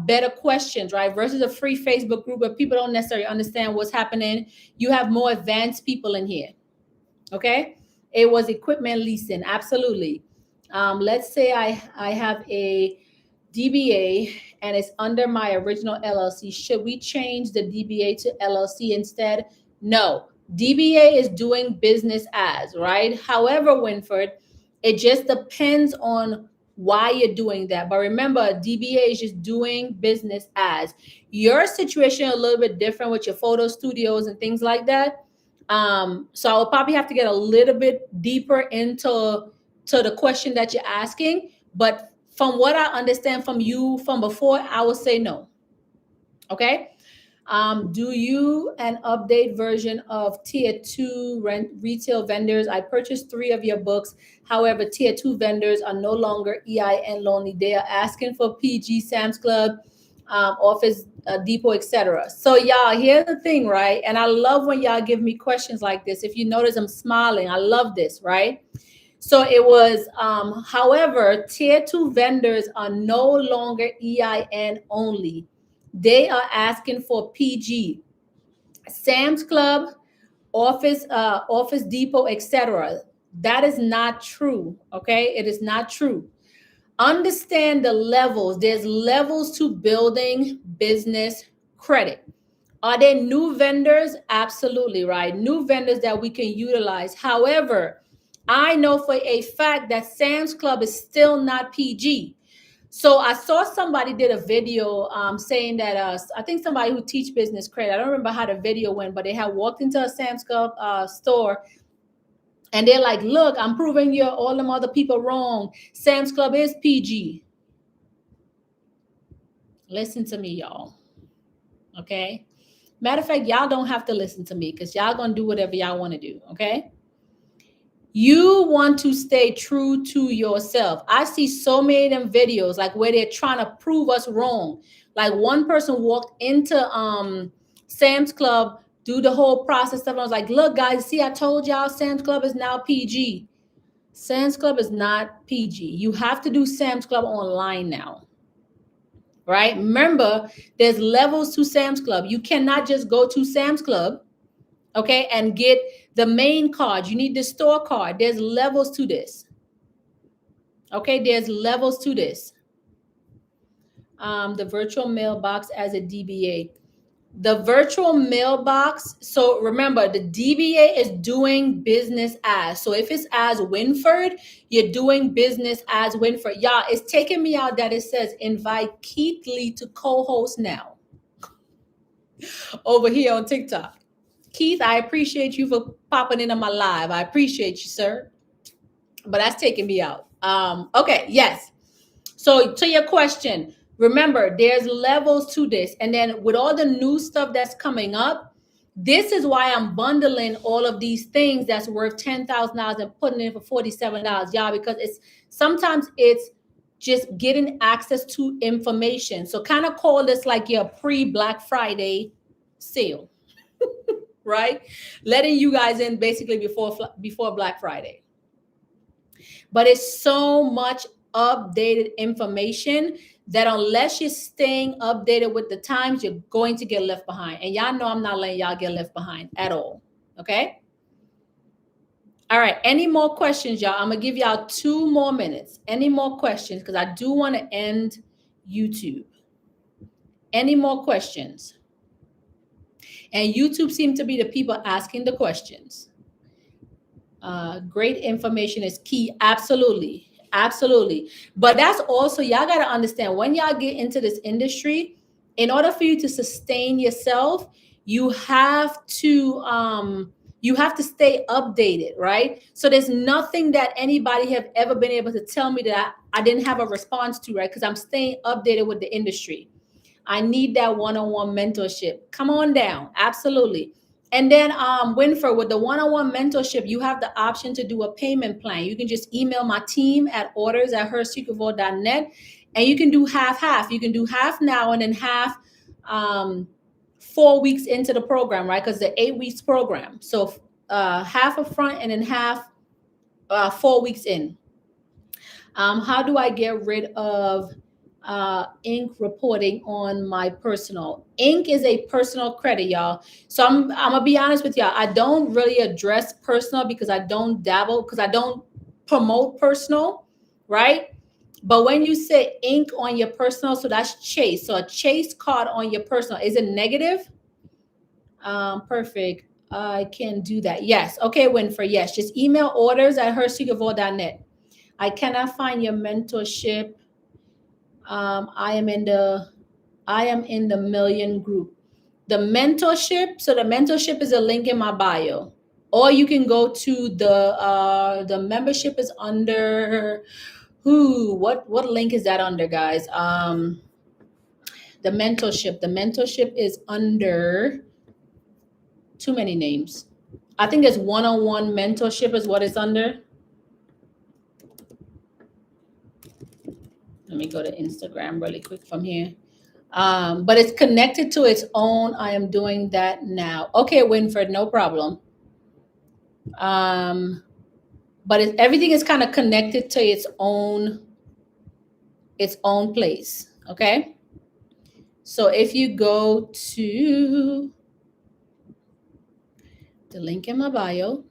better questions, right? Versus a free Facebook group where people don't necessarily understand what's happening. You have more advanced people in here, okay? It was equipment leasing, absolutely. Let's say I have a DBA and it's under my original LLC. Should we change the DBA to LLC instead? No. DBA is doing business as, right? However, Winford, it just depends on why you're doing that. But remember, DBA is just doing business as. Your situation is a little bit different with your photo studios and things like that. So I'll probably have to get a little bit deeper into the question that you're asking. But from what I understand from you from before, I would say no. Okay. Do you an update version of tier 2 retail vendors? I purchased 3 of your books. However, tier 2 vendors are no longer EIN lonely. They are asking for PG, Sam's Club, Office Depot, etc. So y'all, here's the thing, right? And I love when y'all give me questions like this. If you notice, I'm smiling. I love this, right? So it was, however, tier 2 vendors are no longer EIN only. They are asking for PG, Sam's Club, Office Depot, etc. That is not true. Okay, it is not true. Understand the levels. There's levels to building business credit. Are there new vendors? Absolutely, right? New vendors that we can utilize. However, I know for a fact that Sam's Club is still not PG. So I saw somebody did a video saying that I think somebody who teach business credit. I don't remember how the video went, but they had walked into a Sam's Club store and they're like, "Look, I'm proving you all them other people wrong. Sam's Club is PG." Listen to me, y'all. Okay. Matter of fact, y'all don't have to listen to me because y'all gonna do whatever y'all want to do. Okay. You want to stay true to yourself. I see so many of them videos like where they're trying to prove us wrong. Like one person walked into Sam's Club, do the whole process stuff. And I was like, look, guys, see, I told y'all Sam's Club is now PG. Sam's Club is not PG. You have to do Sam's Club online now. Right? Remember, there's levels to Sam's Club. You cannot just go to Sam's Club, okay, and get the main card. You need the store card. There's levels to this. Okay, there's levels to this. The virtual mailbox as a DBA. The virtual mailbox, so remember, the DBA is doing business as. So if it's as Winford, you're doing business as Winford. Y'all, it's taking me out that it says invite Keith Lee to co-host now over here on TikTok. Keith, I appreciate you for popping into my live. I appreciate you, sir. But that's taking me out. Okay, yes. So to your question, remember, there's levels to this. And then with all the new stuff that's coming up, this is why I'm bundling all of these things that's worth $10,000 and putting it in for $47, y'all, because sometimes it's just getting access to information. So kind of call this like your pre-Black Friday sale, right? Letting you guys in basically before Black Friday. But it's so much updated information that unless you're staying updated with the times, you're going to get left behind. And y'all know I'm not letting y'all get left behind at all. Okay? All right. Any more questions, y'all? I'm going to give y'all 2 more minutes. Any more questions? Because I do want to end YouTube. Any more questions? And YouTube seems to be the people asking the questions. Great information is key. Absolutely. Absolutely. But that's also, y'all got to understand, when y'all get into this industry, in order for you to sustain yourself, you have to stay updated, right? So there's nothing that anybody have ever been able to tell me that I didn't have a response to, right? Because I'm staying updated with the industry. I need that one-on-one mentorship. Come on down. Absolutely. And then Winford, with the one-on-one mentorship, you have the option to do a payment plan. You can just email my team at orders@hersecretvault.net, and you can do half. You can do half now and then half 4 weeks into the program, right? Because the 8 weeks program. So half up front and then half 4 weeks in. How do I get rid of Inc. reporting on my personal? Inc. is a personal credit, y'all. So I'm gonna be honest with y'all. I don't really address personal because I don't promote personal, right? But when you say Inc. on your personal, so that's Chase. So a Chase card on your personal, is it negative? Perfect. I can do that. Yes. Okay, Winfrey. Yes. Just email orders@hersecretvault.net. I cannot find your mentorship. I am in the million group. The mentorship is a link in my bio, or you can go to the membership is under what link is that under, guys? The mentorship is under too many names. I think it's one-on-one mentorship is what it's under. Let me go to Instagram really quick from here. But it's connected to its own. I am doing that now. Okay, Winfred, no problem. But everything is kind of connected to its own place. Okay. So if you go to the link in my bio,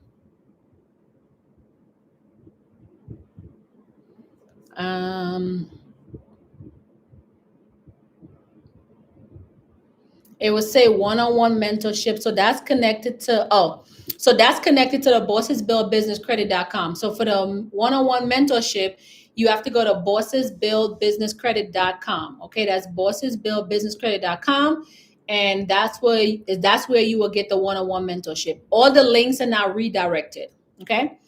it will say one-on-one mentorship. So that's connected to, the bossesbuildbusinesscredit.com. So for the one-on-one mentorship, you have to go to bossesbuildbusinesscredit.com. Okay, that's bossesbuildbusinesscredit.com. And that's where you will get the one-on-one mentorship. All the links are now redirected. Okay.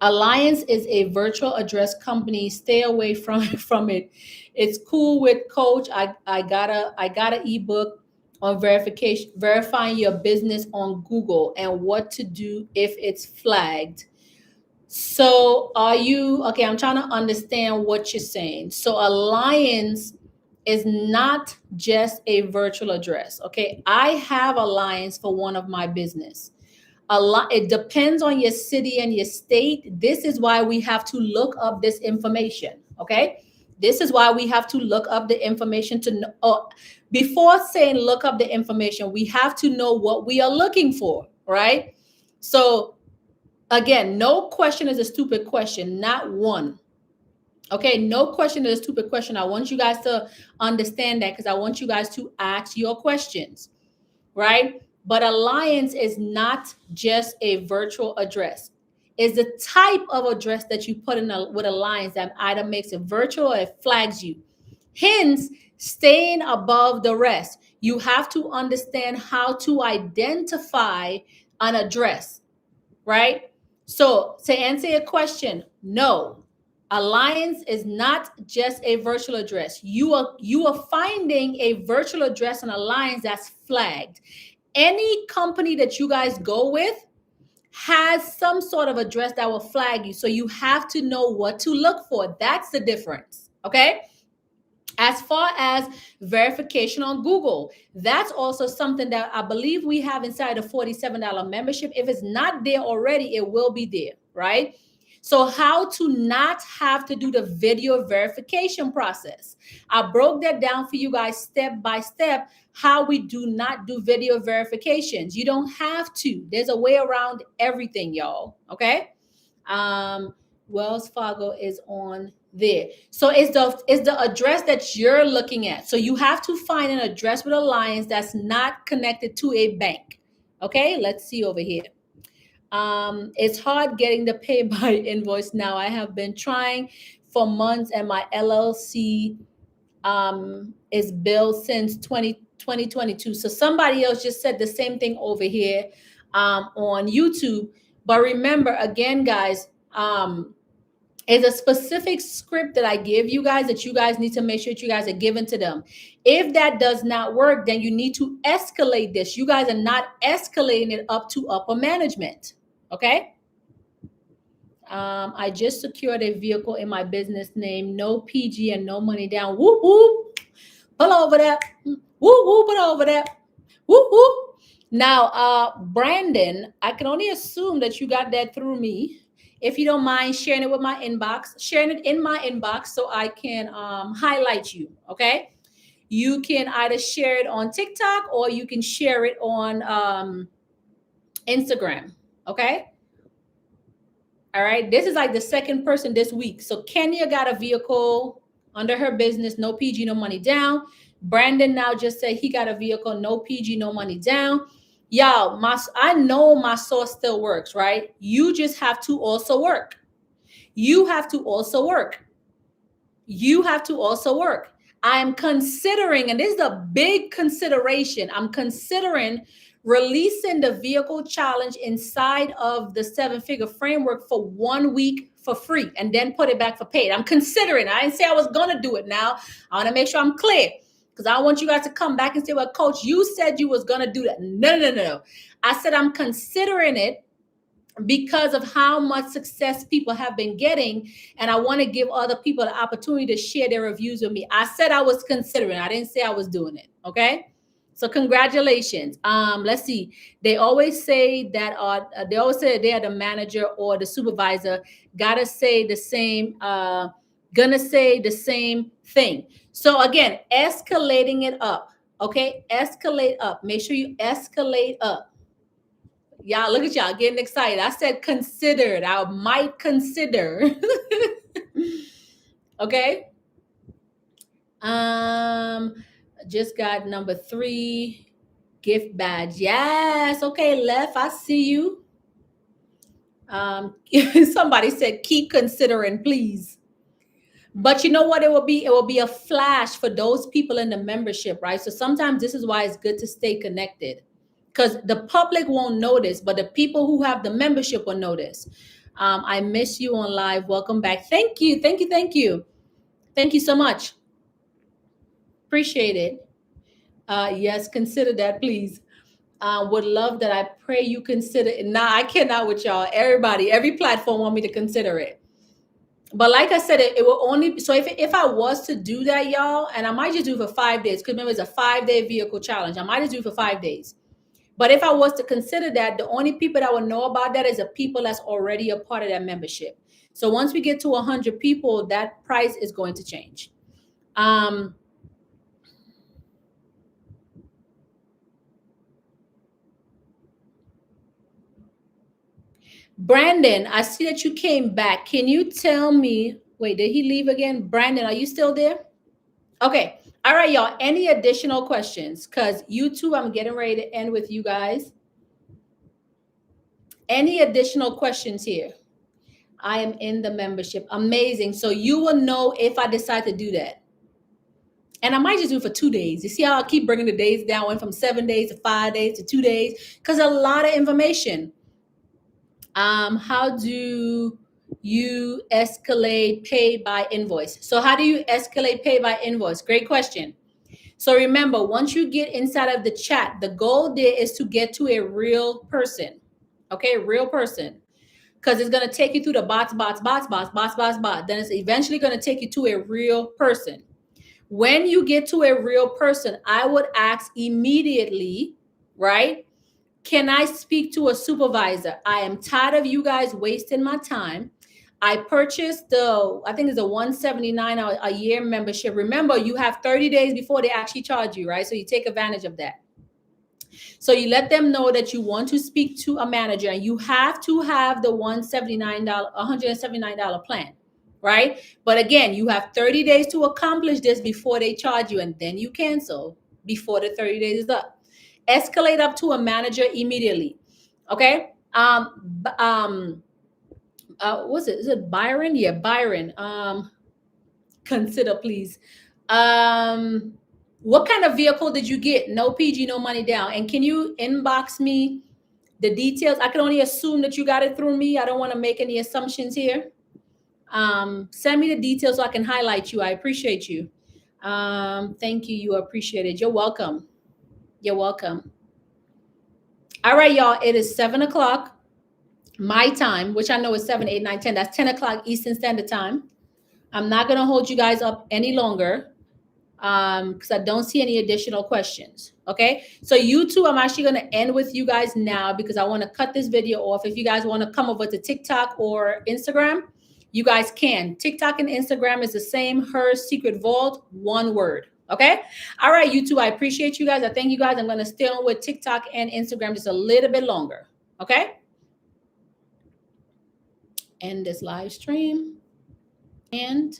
Alliance is a virtual address company. Stay away from it. It's cool with Coach. I got an ebook on verifying your business on Google, and what to do if it's flagged. So are you okay? I'm trying to understand what you're saying. So Alliance is not just a virtual address. Okay, I have Alliance for one of my business. A lot, it depends on your city and your state. This is why we have to look up this information. Okay, this is why we have to look up the information to know. Before saying look up the information, we have to know what we are looking for, right? So again, no question is a stupid question, not one. Okay, no question is a stupid question. I want you guys to understand that, because I want you guys to ask your questions, right? But Alliance is not just a virtual address. It's the type of address that you put in with Alliance that either makes it virtual or it flags you. Hence, staying above the rest. You have to understand how to identify an address, right? So to answer your question, no, Alliance is not just a virtual address. You are finding a virtual address on Alliance that's flagged. Any company that you guys go with has some sort of address that will flag you. So you have to know what to look for. That's the difference. Okay. As far as verification on Google, that's also something that I believe we have inside a $47 membership. If it's not there already, it will be there, right? So how to not have to do the video verification process. I broke that down for you guys step by step, how we do not do video verifications. You don't have to. There's a way around everything, y'all, okay? Wells Fargo is on there. So it's the address that you're looking at. So you have to find an address with Alliance that's not connected to a bank. Okay, let's see over here. It's hard getting the pay by invoice now. I have been trying for months, and my LLC is billed since 2022. So somebody else just said the same thing over here on YouTube. But remember, again, guys, is a specific script that I give you guys that you guys need to make sure that you guys are giving to them. If that does not work, then you need to escalate this. You guys are not escalating it up to upper management. Okay. I just secured a vehicle in my business name, no PG and no money down. Whoop, whoop. Pull over that. Whoop, whoop, put over that. Whoop, whoop. Now, Brandon, I can only assume that you got that through me. If you don't mind sharing it with my inbox, sharing it in my inbox so I can highlight you, okay? You can either share it on TikTok or you can share it on Instagram, okay? All right, this is like the second person this week. So Kenya got a vehicle under her business, no PG, no money down. Brandon now just said he got a vehicle, no PG, no money down. Y'all, I know my source still works, right? You just have to also work. You have to also work. You have to also work. I'm considering, and this is a big consideration, I'm considering releasing the vehicle challenge inside of the 7-figure framework for 1 week for free and then put it back for paid. I'm considering. I didn't say I was going to do it now. I want to make sure I'm clear, because I want you guys to come back and say, well, coach, you said you was going to do that. No. I said I'm considering it because of how much success people have been getting. And I want to give other people the opportunity to share their reviews with me. I said I was considering. I didn't say I was doing it. Okay. So congratulations. Let's see. They always say that they are the manager or the supervisor. Gotta say the same, gonna say the same thing. So again, escalating it up. Okay, escalate up. Make sure you escalate up. Y'all, look at y'all getting excited. I said considered. I might consider. Okay. Just got number 3 gift badge. Yes. Okay, Left. I see you. Somebody said keep considering, please. But you know what it will be? It will be a flash for those people in the membership, right? So sometimes this is why it's good to stay connected, because the public won't notice, but the people who have the membership will notice. I miss you on live. Welcome back. Thank you. Thank you so much. Appreciate it. Yes, consider that, please. Would love that. I pray you consider it. Nah, I cannot with y'all. Everybody, every platform want me to consider it. But like I said, it will only, so if I was to do that, y'all, and I might just do it for 5 days, because remember, it's a 5-day vehicle challenge. I might just do it for 5 days. But if I was to consider that, the only people that would know about that is the people that's already a part of that membership. So once we get to 100 people, that price is going to change. Brandon, I see that you came back. Can you tell me, wait, did he leave again? Brandon, are you still there? Okay. All right, y'all. Any additional questions? Because YouTube, I'm getting ready to end with you guys. Any additional questions here? I am in the membership. Amazing. So you will know if I decide to do that. And I might just do it for 2 days. You see how I keep bringing the days down, went from 7 days to 5 days to 2 days? Because a lot of information. How do you escalate pay by invoice? So how do you escalate pay by invoice? Great question. So remember, once you get inside of the chat, the goal there is to get to a real person. Okay, real person. Because it's going to take you through the bots. Then it's eventually going to take you to a real person. When you get to a real person, I would ask immediately, right? Can I speak to a supervisor? I am tired of you guys wasting my time. I purchased I think it's a $179 a year membership. Remember, you have 30 days before they actually charge you, right? So you take advantage of that. So you let them know that you want to speak to a manager, and you have to have the $179 plan, right? But again, you have 30 days to accomplish this before they charge you, and then you cancel before the 30 days is up. Escalate up to a manager immediately. Okay. What's it? Is it Byron? Yeah, Byron. Consider, please. What kind of vehicle did you get? No PG, no money down. And can you inbox me the details? I can only assume that you got it through me. I don't want to make any assumptions here. Send me the details so I can highlight you. I appreciate you. Thank you. You appreciate it. You're welcome. You're welcome. All right, y'all. It is 7 o'clock my time, which I know is 7, 8, 9, 10. That's 10 o'clock Eastern Standard Time. I'm not going to hold you guys up any longer because I don't see any additional questions. Okay. So YouTube, I'm actually going to end with you guys now because I want to cut this video off. If you guys want to come over to TikTok or Instagram, you guys can. TikTok and Instagram is the same. Her Secret Vault, one word. Okay. All right, YouTube. I appreciate you guys. I thank you guys. I'm going to stay on with TikTok and Instagram just a little bit longer. Okay. End this live stream and